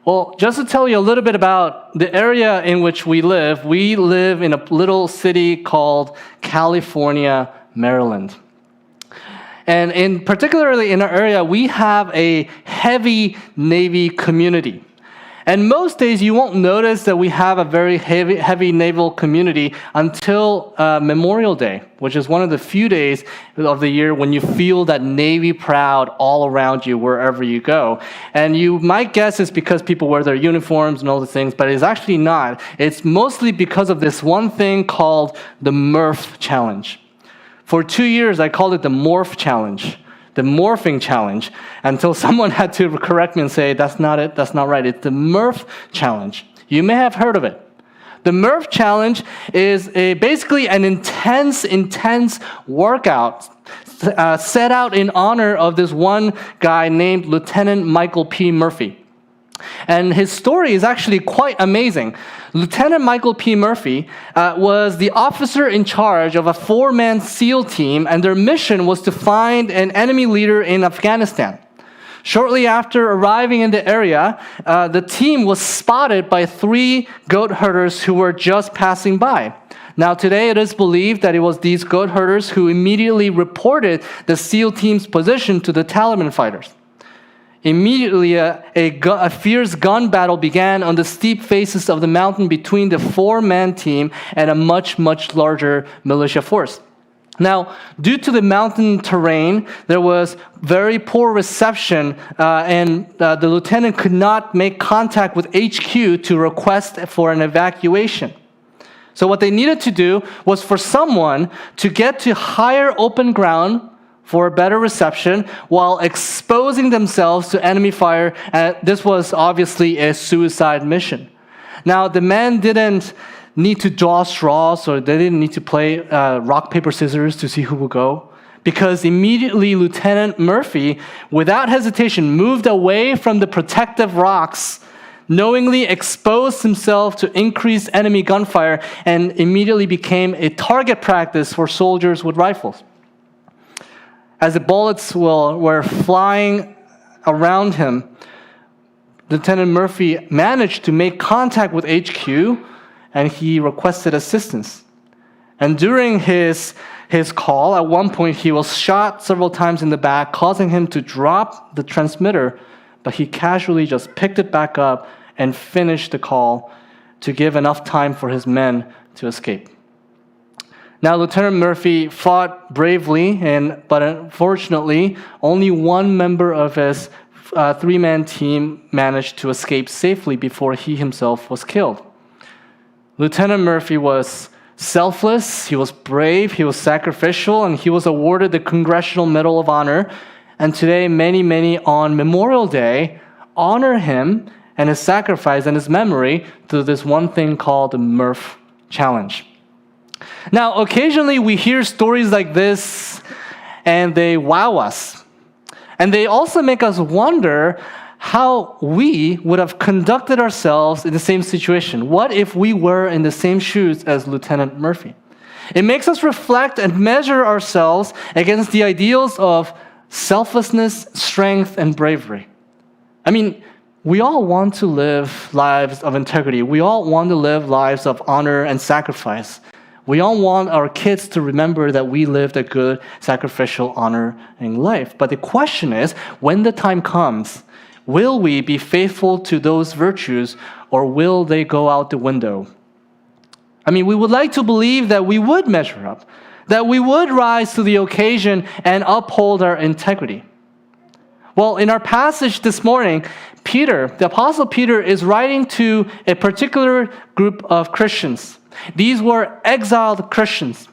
Well, just to tell you a little bit about the area in which we live in a little city called California, Maryland. And particularly in our area, we have a heavy Navy community. And most days you won't notice that we have a very heavy naval community until Memorial Day, which is one of the few days of the year when you feel that Navy proud all around you wherever you go. And you might guess it's because people wear their uniforms and all the things, but it's actually not. It's mostly because of this one thing called the Murph Challenge. For 2 years, I called it the Morph Challenge. The morphing challenge, until someone had to correct me and say, that's not it, that's not right. It's the Murph Challenge. You may have heard of it. The Murph Challenge is basically an intense workout set out in honor of this one guy named Lieutenant Michael P. Murphy. And his story is actually quite amazing. Lieutenant Michael P. Murphy was the officer in charge of a 4-man SEAL team, and their mission was to find an enemy leader in Afghanistan. Shortly after arriving in the area, the team was spotted by 3 goat herders who were just passing by. Now, today it is believed that it was these goat herders who immediately reported the SEAL team's position to the Taliban fighters. Immediately, a fierce gun battle began on the steep faces of the mountain between the 4-man team and a much larger militia force. Now, due to the mountain terrain, there was very poor reception, and the lieutenant could not make contact with HQ to request for an evacuation. So what they needed to do was for someone to get to higher open ground for a better reception while exposing themselves to enemy fire. This was obviously a suicide mission. Now, the men didn't need to draw straws, or they didn't need to play rock, paper, scissors to see who would go, because immediately Lieutenant Murphy, without hesitation, moved away from the protective rocks, knowingly exposed himself to increased enemy gunfire, and immediately became a target practice for soldiers with rifles. As the bullets were flying around him, Lieutenant Murphy managed to make contact with HQ, and he requested assistance. And during his call, at one point, he was shot several times in the back, causing him to drop the transmitter, but he casually just picked it back up and finished the call to give enough time for his men to escape. Now, Lieutenant Murphy fought bravely, but unfortunately, only one member of his 3-man team managed to escape safely before he himself was killed. Lieutenant Murphy was selfless, he was brave, he was sacrificial, and he was awarded the Congressional Medal of Honor. And today, many on Memorial Day honor him and his sacrifice and his memory through this one thing called the Murph Challenge. Now, occasionally we hear stories like this, and they wow us. And they also make us wonder how we would have conducted ourselves in the same situation. What if we were in the same shoes as Lieutenant Murphy? It makes us reflect and measure ourselves against the ideals of selflessness, strength, and bravery. I mean, we all want to live lives of integrity. We all want to live lives of honor and sacrifice. We all want our kids to remember that we lived a good, sacrificial, honoring life. But the question is, when the time comes, will we be faithful to those virtues, or will they go out the window? I mean, we would like to believe that we would measure up, that we would rise to the occasion and uphold our integrity. Well, in our passage this morning, the Apostle Peter is writing to a particular group of Christians. These were exiled Christians.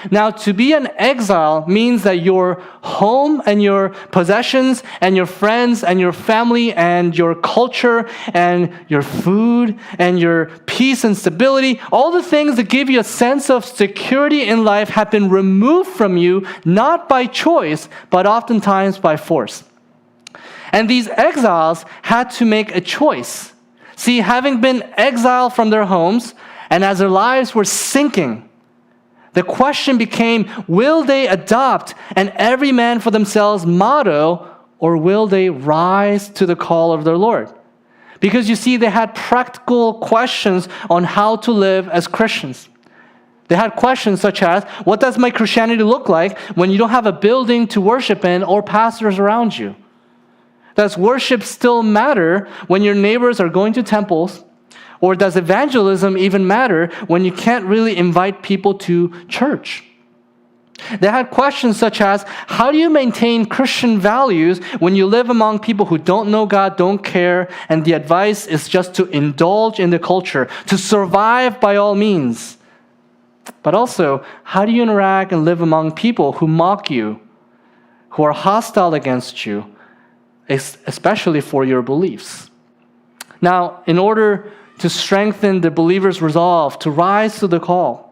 Now, to be an exile means that your home and your possessions and your friends and your family and your culture and your food and your peace and stability, all the things that give you a sense of security in life have been removed from you, not by choice, but oftentimes by force. And these exiles had to make a choice. See, having been exiled from their homes, and as their lives were sinking, the question became, will they adopt an every man for themselves motto, or will they rise to the call of their Lord? Because you see, they had practical questions on how to live as Christians. They had questions such as, what does my Christianity look like when you don't have a building to worship in or pastors around you? Does worship still matter when your neighbors are going to temples? Or does evangelism even matter when you can't really invite people to church? They had questions such as, how do you maintain Christian values when you live among people who don't know God, don't care, and the advice is just to indulge in the culture, to survive by all means? But also, how do you interact and live among people who mock you, who are hostile against you, especially for your beliefs? Now, in order to strengthen the believer's resolve to rise to the call,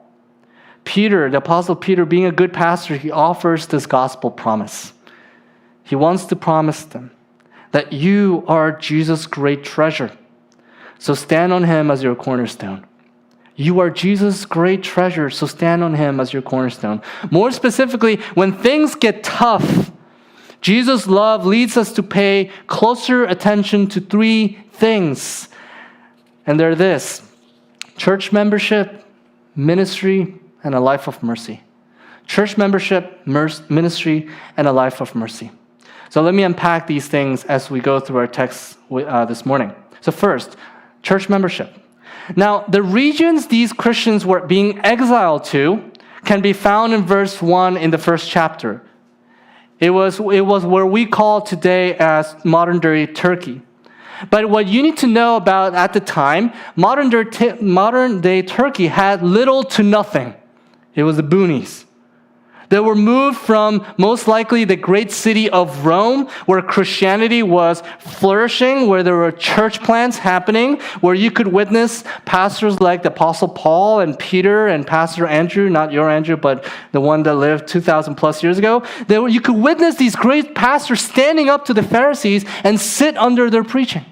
Peter, the Apostle Peter, being a good pastor, he offers this gospel promise. He wants to promise them that you are Jesus' great treasure. So stand on him as your cornerstone. You are Jesus' great treasure, so stand on him as your cornerstone. More specifically, when things get tough, Jesus' love leads us to pay closer attention to three things. And they're this: church membership, ministry, and a life of mercy. Church membership, ministry, and a life of mercy. So let me unpack these things as we go through our text this morning. So first, church membership. Now, the regions these Christians were being exiled to can be found in verse 1 in the first chapter. It was where we call today as modern-day Turkey. But what you need to know about at the time, modern-day Turkey had little to nothing. It was the boonies. They were moved from most likely the great city of Rome, where Christianity was flourishing, where there were church plants happening, where you could witness pastors like the Apostle Paul and Peter and Pastor Andrew, not your Andrew, but the one that lived 2,000 plus years ago. You could witness these great pastors standing up to the Pharisees and sit under their preaching.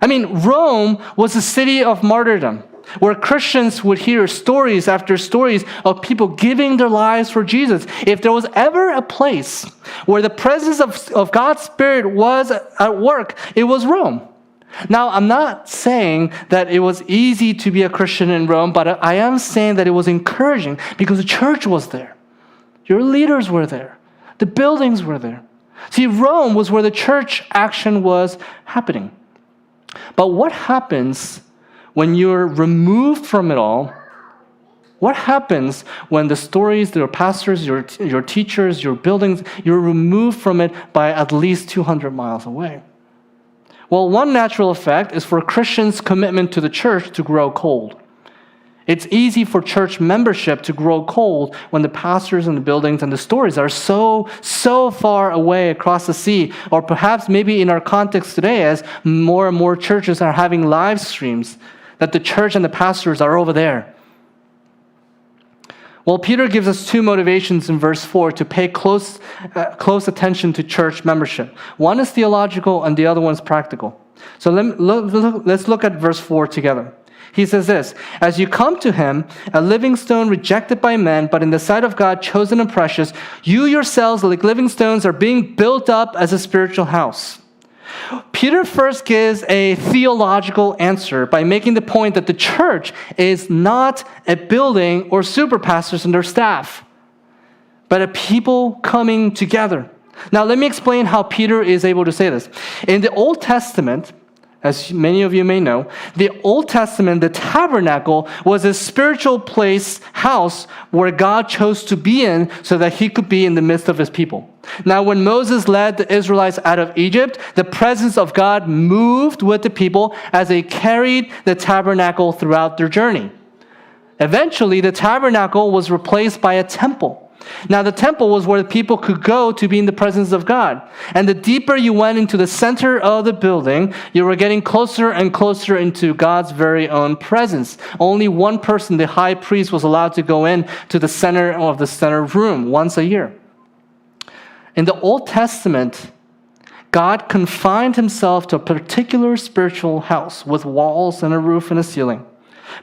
I mean, Rome was a city of martyrdom, where Christians would hear stories after stories of people giving their lives for Jesus. If there was ever a place where the presence of God's Spirit was at work, it was Rome. Now, I'm not saying that it was easy to be a Christian in Rome, but I am saying that it was encouraging because the church was there. Your leaders were there. The buildings were there. See, Rome was where the church action was happening. But what happens when you're removed from it all? What happens when the stories, your pastors, your teachers, your buildings, you're removed from it by at least 200 miles away? Well, one natural effect is for Christians' commitment to the church to grow cold. It's easy for church membership to grow cold when the pastors and the buildings and the stories are so far away across the sea, or perhaps maybe in our context today as more and more churches are having live streams, that the church and the pastors are over there. Well, Peter gives us two motivations in verse 4 to pay close attention to church membership. One is theological and the other one is practical. So let's look at verse 4 together. He says this: as you come to him, a living stone rejected by men, but in the sight of God chosen and precious, you yourselves, like living stones, are being built up as a spiritual house. Peter first gives a theological answer by making the point that the church is not a building or super pastors and their staff, but a people coming together. Now, let me explain how Peter is able to say this. In the Old Testament, as many of you may know, the Old Testament, the tabernacle, was a spiritual place, house, where God chose to be in so that he could be in the midst of his people. Now, when Moses led the Israelites out of Egypt, the presence of God moved with the people as they carried the tabernacle throughout their journey. Eventually, the tabernacle was replaced by a temple. Now, the temple was where the people could go to be in the presence of God. And the deeper you went into the center of the building, you were getting closer and closer into God's very own presence. Only one person, the high priest, was allowed to go in to the center of the center room once a year. In the Old Testament, God confined himself to a particular spiritual house with walls and a roof and a ceiling.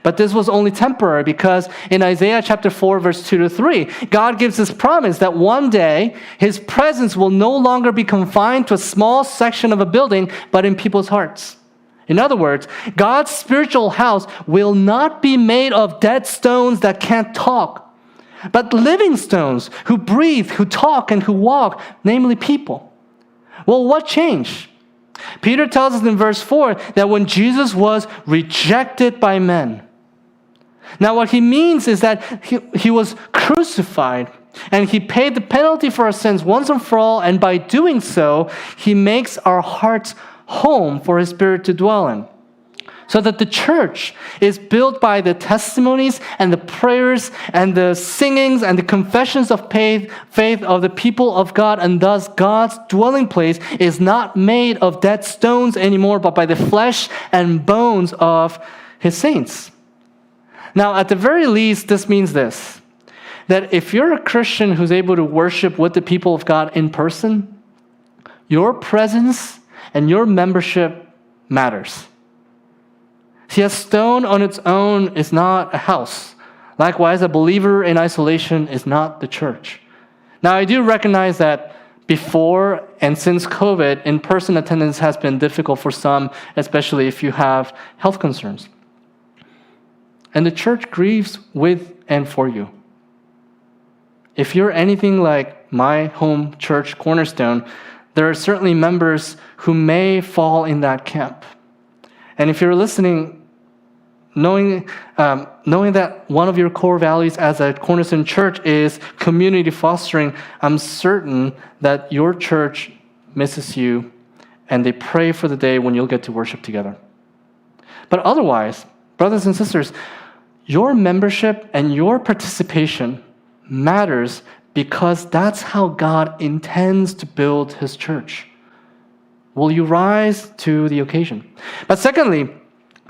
But this was only temporary because in Isaiah chapter 4, verse 2 to 3, God gives this promise that one day his presence will no longer be confined to a small section of a building, but in people's hearts. In other words, God's spiritual house will not be made of dead stones that can't talk, but living stones who breathe, who talk, and who walk, namely people. Well, what changed? Peter tells us in verse 4 that when Jesus was rejected by men. Now, what he means is that he was crucified, and he paid the penalty for our sins once and for all, and by doing so, he makes our hearts home for his Spirit to dwell in. So that the church is built by the testimonies and the prayers and the singings and the confessions of faith of the people of God, and thus God's dwelling place is not made of dead stones anymore, but by the flesh and bones of his saints. Now, at the very least, this means this, that if you're a Christian who's able to worship with the people of God in person, your presence and your membership matters. See, a stone on its own is not a house. Likewise, a believer in isolation is not the church. Now, I do recognize that before and since COVID, in-person attendance has been difficult for some, especially if you have health concerns. And the church grieves with and for you. If you're anything like my home church, Cornerstone, there are certainly members who may fall in that camp. And if you're listening, knowing that one of your core values as a Cornerstone church is community fostering, I'm certain that your church misses you and they pray for the day when you'll get to worship together. But otherwise, brothers and sisters, your membership and your participation matters because that's how God intends to build his church. Will you rise to the occasion? But secondly,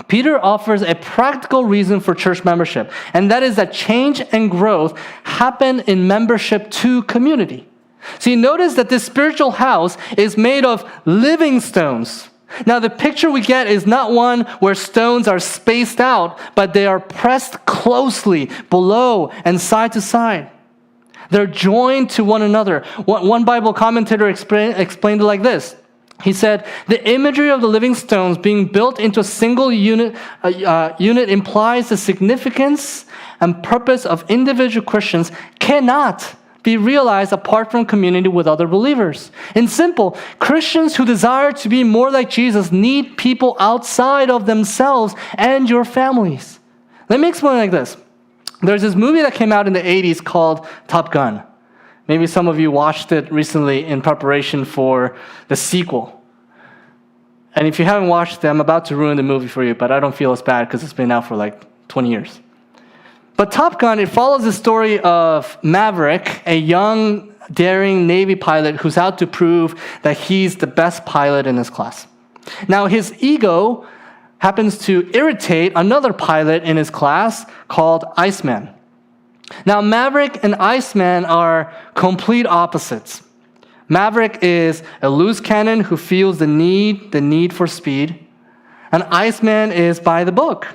Peter offers a practical reason for church membership, and that is that change and growth happen in membership to community. See, notice that this spiritual house is made of living stones. Now, the picture we get is not one where stones are spaced out, but they are pressed closely below and side to side. They're joined to one another. One Bible commentator explained it like this. He said, the imagery of the living stones being built into a single unit implies the significance and purpose of individual Christians cannot be realized apart from community with other believers. In simple, Christians who desire to be more like Jesus need people outside of themselves and your families. Let me explain like this. There's this movie that came out in the 80s called Top Gun. Maybe some of you watched it recently in preparation for the sequel. And if you haven't watched it, I'm about to ruin the movie for you, but I don't feel as bad because it's been out for like 20 years. But Top Gun, it follows the story of Maverick, a young, daring Navy pilot who's out to prove that he's the best pilot in his class. Now, his ego happens to irritate another pilot in his class called Iceman. Now, Maverick and Iceman are complete opposites. Maverick is a loose cannon who feels the need for speed, and Iceman is by the book.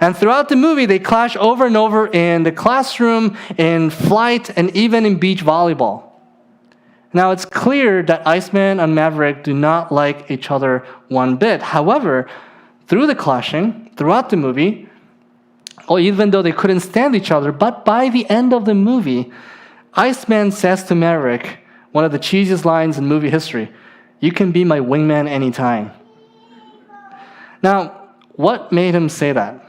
And throughout the movie, they clash over and over in the classroom, in flight, and even in beach volleyball. Now, it's clear that Iceman and Maverick do not like each other one bit. However, through the clashing, throughout the movie, or even though they couldn't stand each other, but by the end of the movie, Iceman says to Maverick, one of the cheesiest lines in movie history, "You can be my wingman anytime." Now, what made him say that?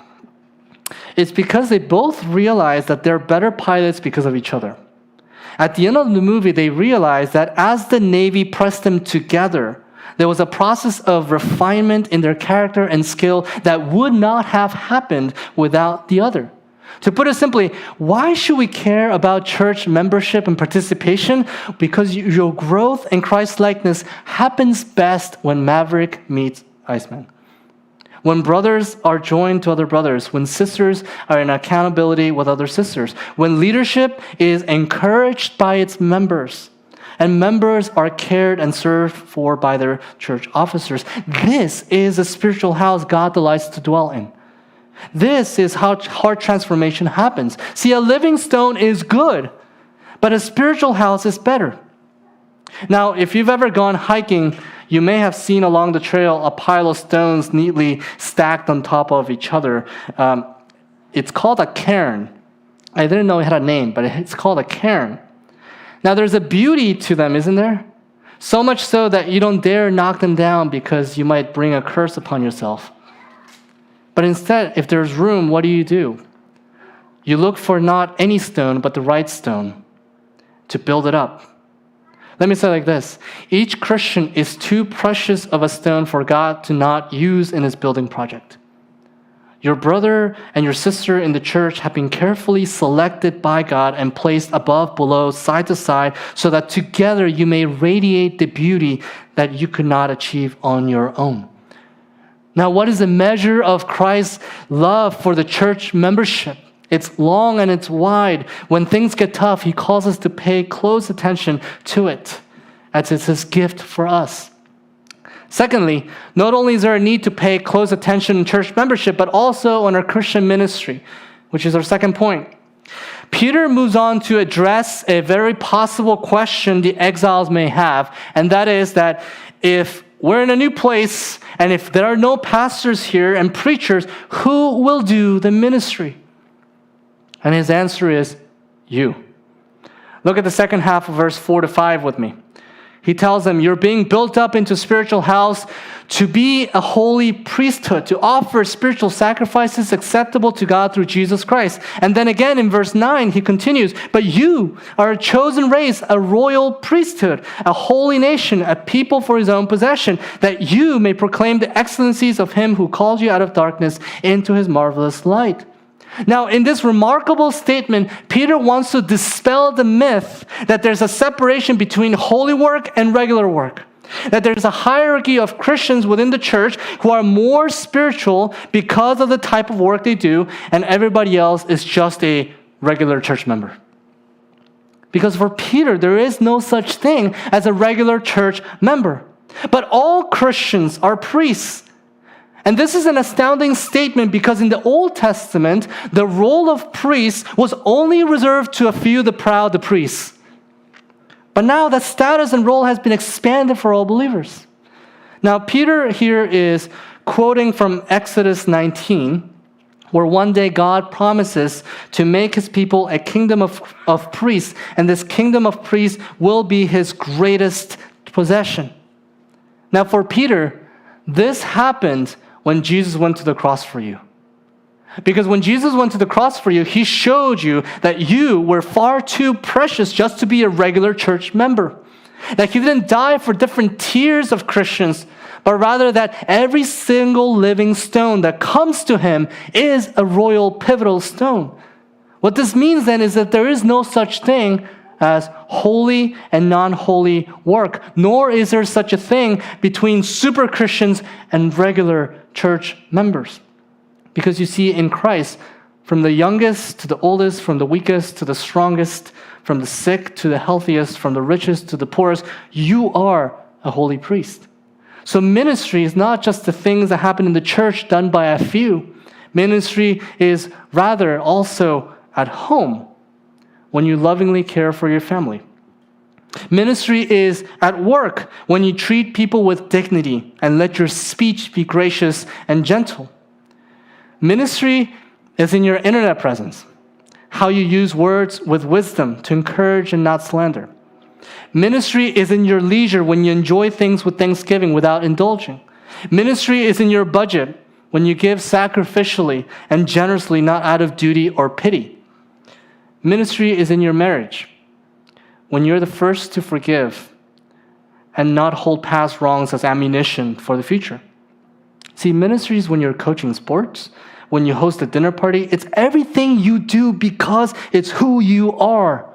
It's because they both realized that they're better pilots because of each other. At the end of the movie, they realized that as the Navy pressed them together, there was a process of refinement in their character and skill that would not have happened without the other. To put it simply, why should we care about church membership and participation? Because your growth in Christ-likeness happens best when Maverick meets Iceman. When brothers are joined to other brothers, when sisters are in accountability with other sisters, when leadership is encouraged by its members, and members are cared and served for by their church officers. This is a spiritual house God delights to dwell in. This is how heart transformation happens. See, a living stone is good, but a spiritual house is better. Now, if you've ever gone hiking, You may have seen along the trail a pile of stones neatly stacked on top of each other. It's called a cairn. I didn't know it had a name, but it's called a cairn. Now, there's a beauty to them, isn't there? So much so that you don't dare knock them down because you might bring a curse upon yourself. But instead, if there's room, what do? You look for not any stone, but the right stone to build it up. Let me say it like this. Each Christian is too precious of a stone for God to not use in his building project. Your brother and your sister in the church have been carefully selected by God and placed above, below, side to side, so that together you may radiate the beauty that you could not achieve on your own. Now, what is the measure of Christ's love for the church membership? It's long and it's wide. When things get tough, he calls us to pay close attention to it, as it's his gift for us. Secondly, not only is there a need to pay close attention in church membership, but also on our Christian ministry, which is our second point. Peter moves on to address a very possible question the exiles may have, and that is that if we're in a new place, and if there are no pastors here and preachers, who will do the ministry? And his answer is, you. Look at the second half of verse 4-5 with me. He tells them, you're being built up into a spiritual house to be a holy priesthood, to offer spiritual sacrifices acceptable to God through Jesus Christ. And then again in verse 9, he continues, but you are a chosen race, a royal priesthood, a holy nation, a people for his own possession, that you may proclaim the excellencies of him who called you out of darkness into his marvelous light. Now, in this remarkable statement, Peter wants to dispel the myth that there's a separation between holy work and regular work. That there's a hierarchy of Christians within the church who are more spiritual because of the type of work they do, and everybody else is just a regular church member. Because for Peter, there is no such thing as a regular church member. But all Christians are priests. And this is an astounding statement because in the Old Testament, the role of priest was only reserved to a few, the proud, the priests. But now that status and role has been expanded for all believers. Now, Peter here is quoting from Exodus 19, where one day God promises to make his people a kingdom of priests, and this kingdom of priests will be his greatest possession. Now, for Peter, this happened when Jesus went to the cross for you. Because when Jesus went to the cross for you, he showed you that you were far too precious just to be a regular church member. That he didn't die for different tiers of Christians, but rather that every single living stone that comes to him is a royal pivotal stone. What this means then is that there is no such thing as holy and non-holy work, nor is there such a thing between super Christians and regular church members. Because you see, in Christ, from the youngest to the oldest, from the weakest to the strongest, from the sick to the healthiest, from the richest to the poorest, you are a holy priest. So ministry is not just the things that happen in the church done by a few. Ministry is rather also at home, when you lovingly care for your family. Ministry is at work, when you treat people with dignity and let your speech be gracious and gentle. Ministry is in your internet presence, how you use words with wisdom to encourage and not slander. Ministry is in your leisure, when you enjoy things with thanksgiving without indulging. Ministry is in your budget, when you give sacrificially and generously, not out of duty or pity. Ministry is in your marriage, when you're the first to forgive and not hold past wrongs as ammunition for the future. See, ministry is when you're coaching sports, when you host a dinner party. It's everything you do because it's who you are.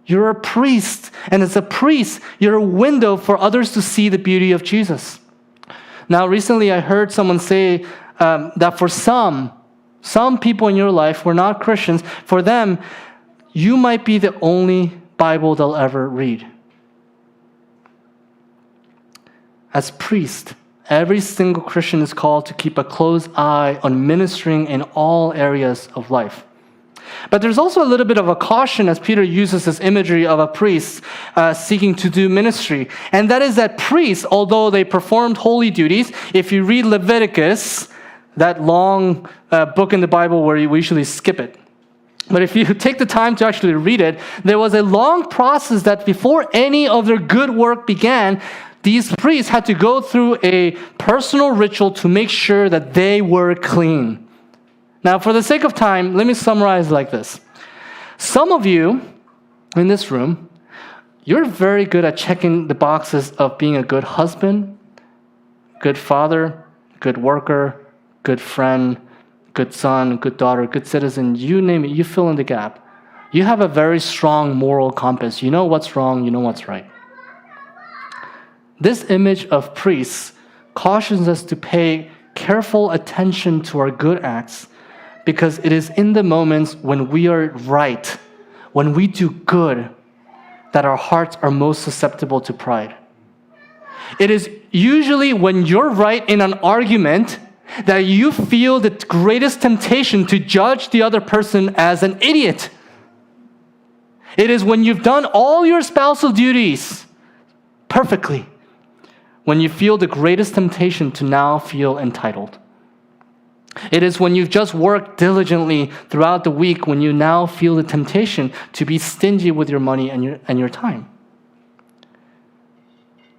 You're a priest, and as a priest, you're a window for others to see the beauty of Jesus. Now, recently I heard someone say that for some people in your life who are not Christians, for them, you might be the only Bible they'll ever read. As priest, every single Christian is called to keep a close eye on ministering in all areas of life. But there's also a little bit of a caution as Peter uses this imagery of a priest seeking to do ministry. And that is that priests, although they performed holy duties, if you read Leviticus, that long book in the Bible where we usually skip it. But if you take the time to actually read it, there was a long process that before any of their good work began, these priests had to go through a personal ritual to make sure that they were clean. Now, for the sake of time, let me summarize like this. Some of you in this room, you're very good at checking the boxes of being a good husband, good father, good worker, good friend, good son, good daughter, good citizen, you name it, you fill in the gap. You have a very strong moral compass. You know what's wrong, you know what's right. This image of priests cautions us to pay careful attention to our good acts because it is in the moments when we are right, when we do good, that our hearts are most susceptible to pride. It is usually when you're right in an argument that you feel the greatest temptation to judge the other person as an idiot. It is when you've done all your spousal duties perfectly, when you feel the greatest temptation to now feel entitled. It is when you've just worked diligently throughout the week when you now feel the temptation to be stingy with your money and your time.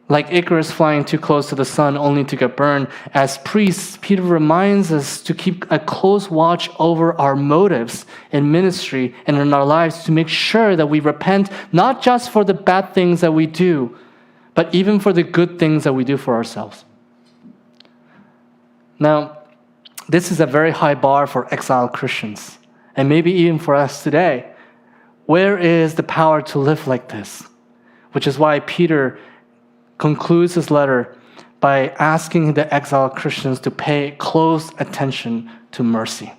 Like Icarus flying too close to the sun only to get burned, as priests, Peter reminds us to keep a close watch over our motives in ministry and in our lives to make sure that we repent not just for the bad things that we do, but even for the good things that we do for ourselves. Now, this is a very high bar for exiled Christians, and maybe even for us today. Where is the power to live like this? Which is why Peter concludes his letter by asking the exiled Christians to pay close attention to mercy.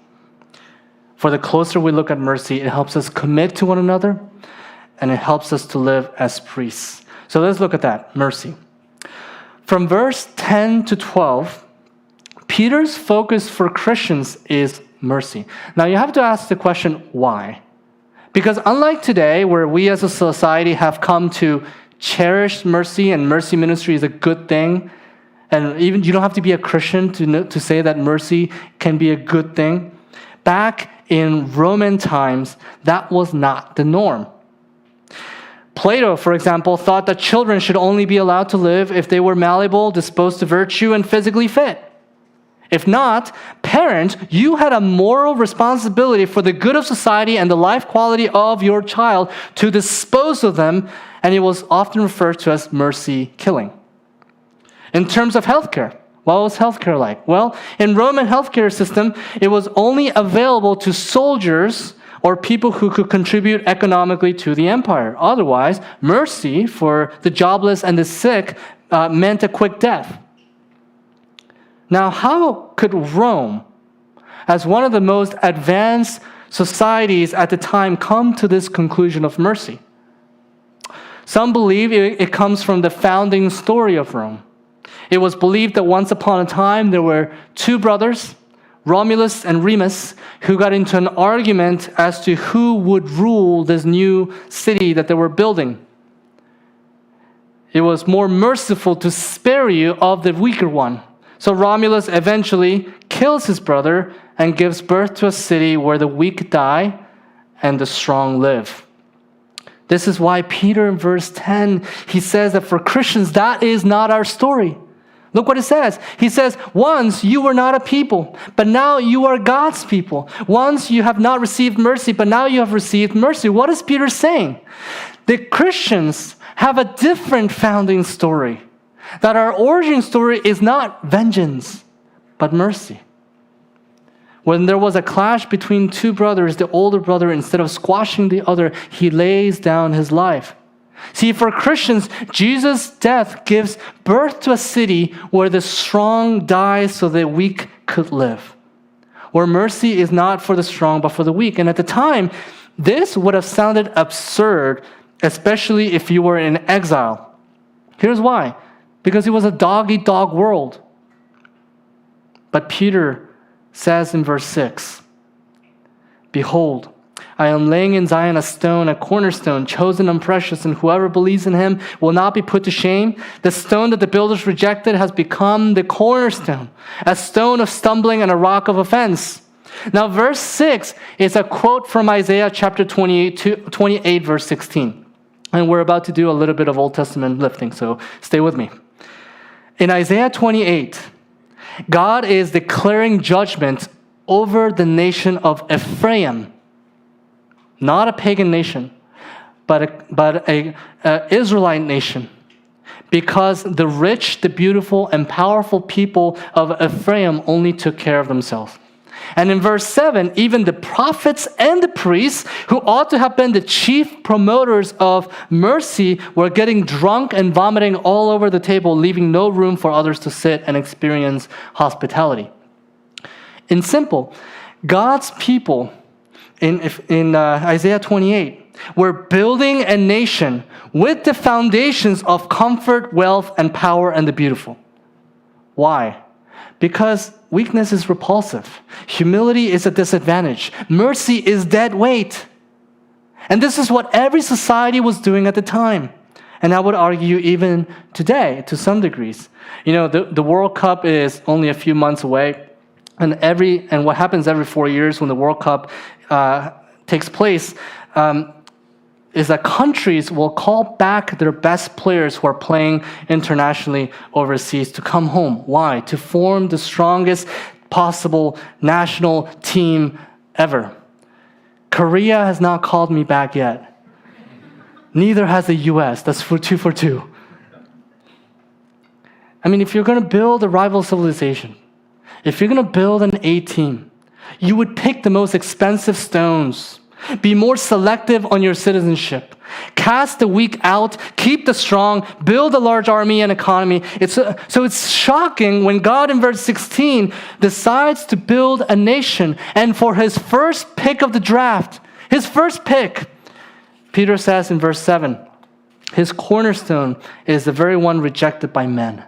For the closer we look at mercy, it helps us commit to one another, and it helps us to live as priests. So let's look at that, mercy. From verse 10 to 12, Peter's focus for Christians is mercy. Now you have to ask the question, why? Because unlike today, where we as a society have come to cherish mercy and mercy ministry is a good thing, and even you don't have to be a Christian to say that mercy can be a good thing, back in Roman times, that was not the norm. Plato, for example, thought that children should only be allowed to live if they were malleable, disposed to virtue, and physically fit. If not, parent, you had a moral responsibility for the good of society and the life quality of your child to dispose of them, and it was often referred to as mercy killing. In terms of healthcare, what was healthcare like? Well, in Roman healthcare system, it was only available to soldiers or people who could contribute economically to the empire. Otherwise, mercy for the jobless and the sick meant a quick death. Now, how could Rome, as one of the most advanced societies at the time, come to this conclusion of mercy? Some believe it comes from the founding story of Rome. It was believed that once upon a time there were two brothers, Romulus and Remus, who got into an argument as to who would rule this new city that they were building. It was more merciful to spare you of the weaker one. So Romulus eventually kills his brother and gives birth to a city where the weak die and the strong live. This is why Peter in verse 10, he says that for Christians, that is not our story. Look what it says. He says, once you were not a people, but now you are God's people. Once you have not received mercy, but now you have received mercy. What is Peter saying? The Christians have a different founding story. That our origin story is not vengeance, but mercy. When there was a clash between two brothers, the older brother, instead of squashing the other, he lays down his life. See, for Christians, Jesus' death gives birth to a city where the strong die so the weak could live. Where mercy is not for the strong, but for the weak. And at the time, this would have sounded absurd, especially if you were in exile. Here's why. Because it was a dog-eat-dog world. But Peter says in verse 6, "Behold, I am laying in Zion a stone, a cornerstone, chosen and precious, and whoever believes in him will not be put to shame. The stone that the builders rejected has become the cornerstone, a stone of stumbling and a rock of offense. Now, verse 6 is a quote from Isaiah chapter 28, verse 16. And we're about to do a little bit of Old Testament lifting, so stay with me. In Isaiah 28, God is declaring judgment over the nation of Ephraim, not a pagan nation, but a Israelite nation, because the rich, the beautiful, and powerful people of Ephraim only took care of themselves. And in verse 7, even the prophets and the priests, who ought to have been the chief promoters of mercy, were getting drunk and vomiting all over the table, leaving no room for others to sit and experience hospitality. In simple, God's people in Isaiah 28 were building a nation with the foundations of comfort, wealth, and power and the beautiful. Why? Because weakness is repulsive. Humility is a disadvantage. Mercy is dead weight. And this is what every society was doing at the time. And I would argue even today, to some degrees. You know, the World Cup is only a few months away. And what happens every 4 years when the World Cup takes place is that countries will call back their best players who are playing internationally overseas to come home. Why? To form the strongest possible national team ever. Korea has not called me back yet. Neither has the US. That's for 2 for 2. I mean, if you're going to build a rival civilization, if you're going to build an A team, you would pick the most expensive stones. Be more selective on your citizenship. Cast the weak out, keep the strong, build a large army and economy. So it's shocking when God in verse 16 decides to build a nation, and for his first pick of the draft, his first pick, Peter says in verse 7, his cornerstone is the very one rejected by men.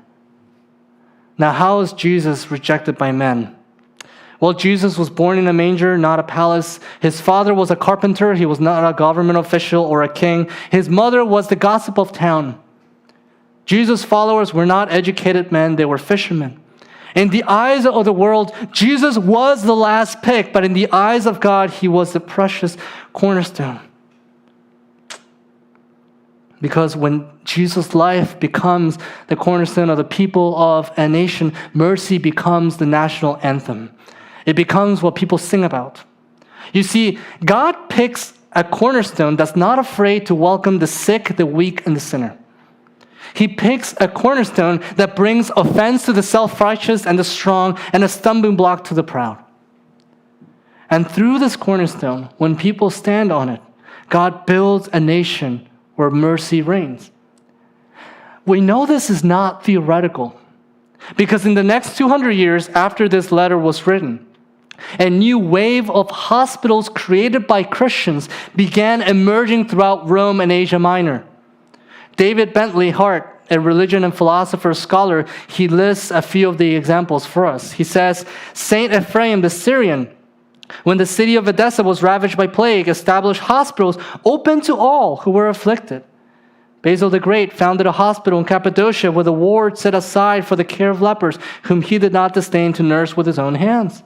Now, how is Jesus rejected by men? Well, Jesus was born in a manger, not a palace. His father was a carpenter. He was not a government official or a king. His mother was the gossip of town. Jesus' followers were not educated men. They were fishermen. In the eyes of the world, Jesus was the last pick, but in the eyes of God, he was the precious cornerstone. Because when Jesus' life becomes the cornerstone of the people of a nation, mercy becomes the national anthem. It becomes what people sing about. You see, God picks a cornerstone that's not afraid to welcome the sick, the weak, and the sinner. He picks a cornerstone that brings offense to the self-righteous and the strong and a stumbling block to the proud. And through this cornerstone, when people stand on it, God builds a nation where mercy reigns. We know this is not theoretical, because in the next 200 years after this letter was written, a new wave of hospitals created by Christians began emerging throughout Rome and Asia Minor. David Bentley Hart, a religion and philosopher scholar, he lists a few of the examples for us. He says, Saint Ephraim the Syrian, when the city of Edessa was ravaged by plague, established hospitals open to all who were afflicted. Basil the Great founded a hospital in Cappadocia with a ward set aside for the care of lepers, whom he did not disdain to nurse with his own hands.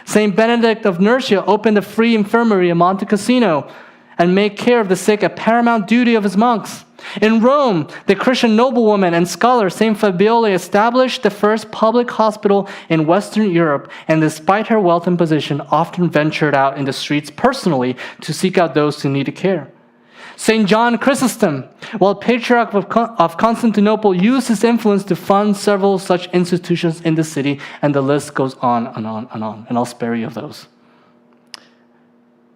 Saint Benedict of Nursia opened a free infirmary in Monte Cassino and made care of the sick a paramount duty of his monks. In Rome, the Christian noblewoman and scholar Saint Fabiola established the first public hospital in Western Europe, and despite her wealth and position, often ventured out in the streets personally to seek out those who needed care. St. John Chrysostom, while Patriarch of Constantinople, used his influence to fund several such institutions in the city, and the list goes on and on and on, and I'll spare you of those.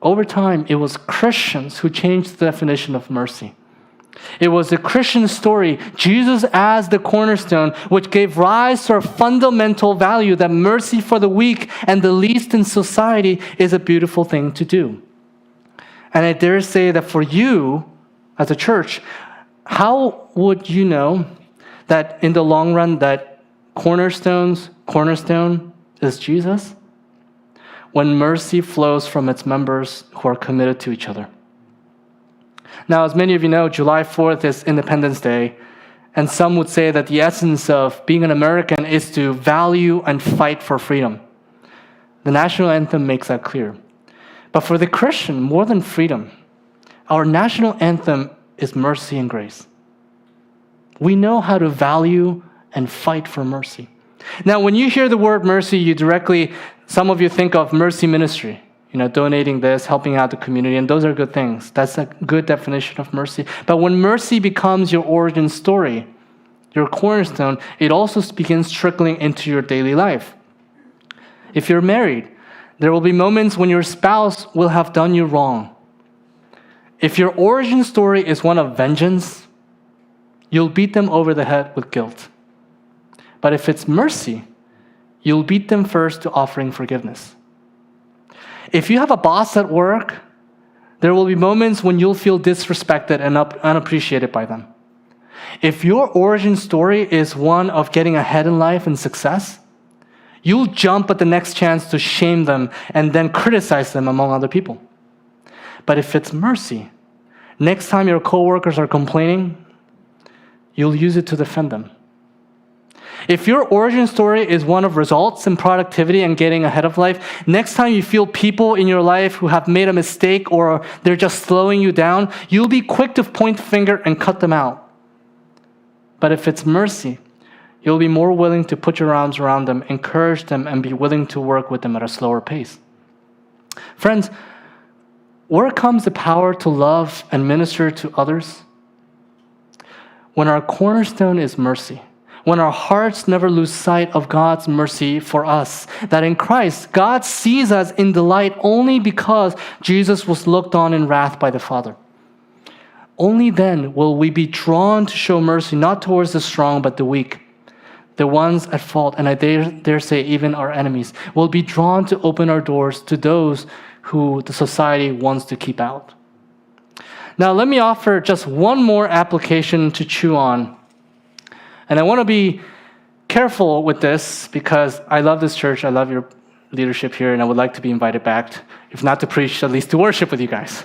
Over time, it was Christians who changed the definition of mercy. It was the Christian story, Jesus as the cornerstone, which gave rise to our fundamental value that mercy for the weak and the least in society is a beautiful thing to do. And I dare say that for you, as a church, how would you know that in the long run that cornerstone is Jesus? when mercy flows from its members who are committed to each other. Now, as many of you know, July 4th is Independence Day, and some would say that the essence of being an American is to value and fight for freedom. The national anthem makes that clear. But for the Christian, more than freedom, our national anthem is mercy and grace. We know how to value and fight for mercy. Now, when you hear the word mercy, some of you think of mercy ministry, donating this, helping out the community, and those are good things. That's a good definition of mercy. But when mercy becomes your origin story, your cornerstone, it also begins trickling into your daily life. If you're married, there will be moments when your spouse will have done you wrong. If your origin story is one of vengeance, you'll beat them over the head with guilt. But if it's mercy, you'll beat them first to offering forgiveness. If you have a boss at work, there will be moments when you'll feel disrespected and unappreciated by them. If your origin story is one of getting ahead in life and success, you'll jump at the next chance to shame them and then criticize them among other people. But if it's mercy, next time your coworkers are complaining, you'll use it to defend them. If your origin story is one of results and productivity and getting ahead of life, next time you feel people in your life who have made a mistake or they're just slowing you down, you'll be quick to point the finger and cut them out. But if it's mercy, you'll be more willing to put your arms around them, encourage them, and be willing to work with them at a slower pace. Friends, where comes the power to love and minister to others? When our cornerstone is mercy. When our hearts never lose sight of God's mercy for us, that in Christ, God sees us in delight only because Jesus was looked on in wrath by the Father. Only then will we be drawn to show mercy, not towards the strong, but the weak. The ones at fault, and I dare say even our enemies, will be drawn to open our doors to those who the society wants to keep out. Now, let me offer just one more application to chew on. And I want to be careful with this because I love this church, I love your leadership here, and I would like to be invited back, if not to preach, at least to worship with you guys.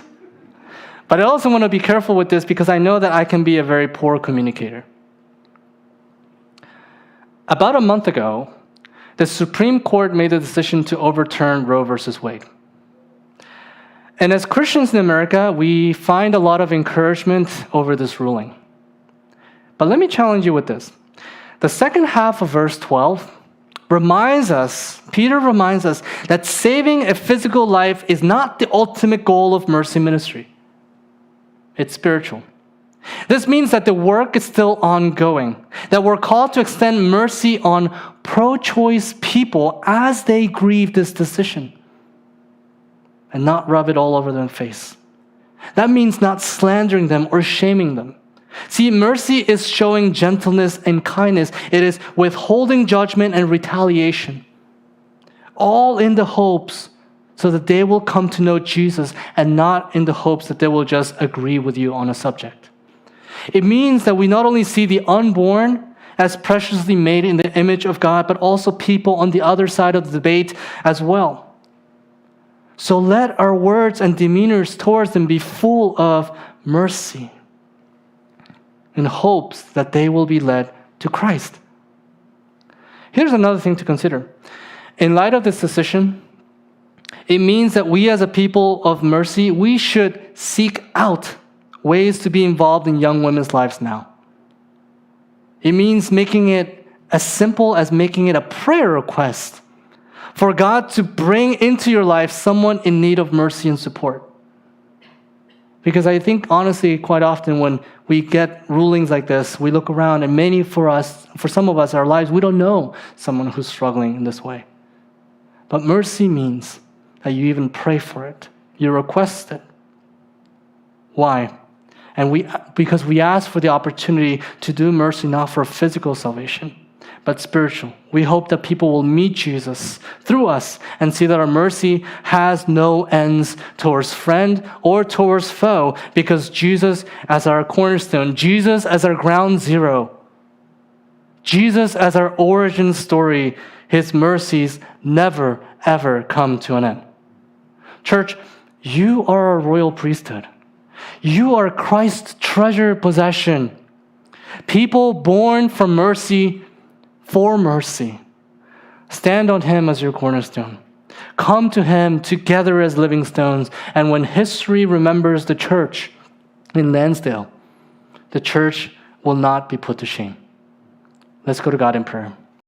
But I also want to be careful with this because I know that I can be a very poor communicator. About a month ago, the Supreme Court made the decision to overturn Roe versus Wade. And as Christians in America, we find a lot of encouragement over this ruling. But let me challenge you with this. The second half of verse 12 Peter reminds us that saving a physical life is not the ultimate goal of mercy ministry. It's spiritual. This means that the work is still ongoing, that we're called to extend mercy on pro-choice people as they grieve this decision and not rub it all over their face. That means not slandering them or shaming them. See, mercy is showing gentleness and kindness. It is withholding judgment and retaliation, all in the hopes so that they will come to know Jesus and not in the hopes that they will just agree with you on a subject. It means that we not only see the unborn as preciously made in the image of God, but also people on the other side of the debate as well. So let our words and demeanors towards them be full of mercy, in hopes that they will be led to Christ. Here's another thing to consider. In light of this decision, it means that we as a people of mercy, we should seek out ways to be involved in young women's lives now. It means making it as simple as making it a prayer request for God to bring into your life someone in need of mercy and support. Because I think, honestly, quite often when we get rulings like this, we look around and for some of us, our lives, we don't know someone who's struggling in this way. But mercy means that you even pray for it. You request it. Why? Because we ask for the opportunity to do mercy not for physical salvation, but spiritual. We hope that people will meet Jesus through us and see that our mercy has no ends towards friend or towards foe, because Jesus as our cornerstone, Jesus as our ground zero, Jesus as our origin story, his mercies never, ever come to an end. Church, you are a royal priesthood. You are Christ's treasured possession. People born from mercy, for mercy. Stand on him as your cornerstone. Come to him together as living stones. And when history remembers the church in Lansdale, the church will not be put to shame. Let's go to God in prayer.